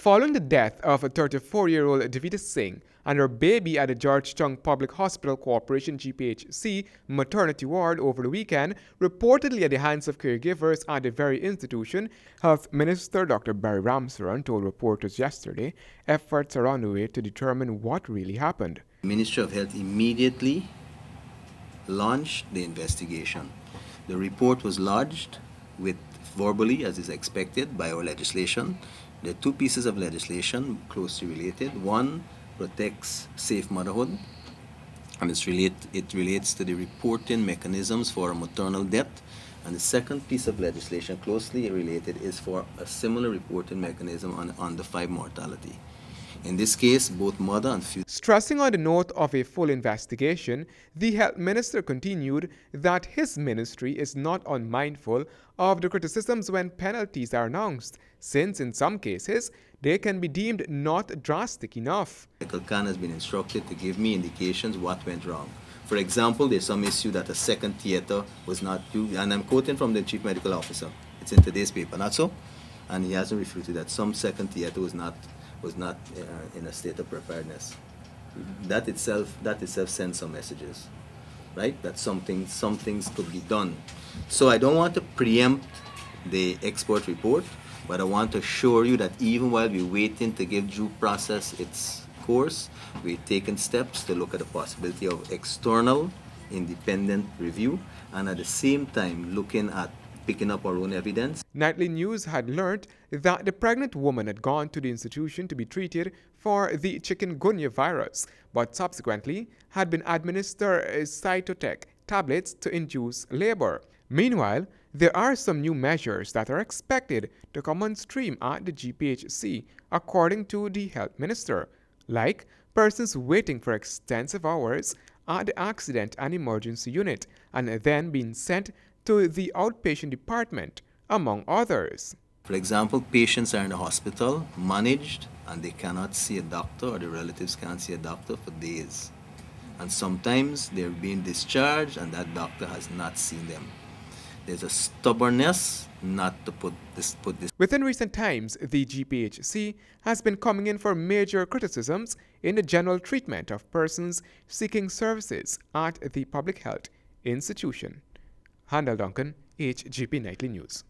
Following the death of a 34-year-old Devita Singh and her baby at the Georgetown Public Hospital Corporation GPHC maternity ward over the weekend, reportedly at the hands of caregivers at the very institution, Health Minister Dr. Barry Ramsaran told reporters yesterday efforts are underway to determine what really happened. The Ministry of Health immediately launched the investigation. The report was lodged with verbally, as is expected by our legislation. There are two pieces of legislation closely related. One protects safe motherhood, and it relates to the reporting mechanisms for maternal death. And the second piece of legislation closely related is for a similar reporting mechanism on under-5 mortality. In this case, both mother and fetus. Stressing on the note of a full investigation, the health minister continued that his ministry is not unmindful of the criticisms when penalties are announced, since in some cases they can be deemed not drastic enough. Michael Khan has been instructed to give me indications what went wrong. For example, there's some issue that a second theater was not used, and I'm quoting from the chief medical officer. It's in today's paper, not so? And he hasn't refuted that some second theater was not in a state of preparedness. That itself sends some messages, right? That some things could be done. So I don't want to preempt the expert report, but I want to assure you that even while we're waiting to give due process its course, we're taking steps to look at the possibility of external independent review, and at the same time looking at picking up our own evidence. Nightly News had learned that the pregnant woman had gone to the institution to be treated for the chikungunya virus, but subsequently had been administered Cytotec tablets to induce labor. Meanwhile, there are some new measures that are expected to come on stream at the GPHC, according to the health minister, like persons waiting for extensive hours at the accident and emergency unit and then being sent to the outpatient department, among others. For example, patients are in the hospital, managed, and they cannot see a doctor, or the relatives can't see a doctor for days. And sometimes they're being discharged and that doctor has not seen them. There's a stubbornness not to put this. Within recent times, the GPHC has been coming in for major criticisms in the general treatment of persons seeking services at the public health institution. Handel Duncan, HGP Nightly News.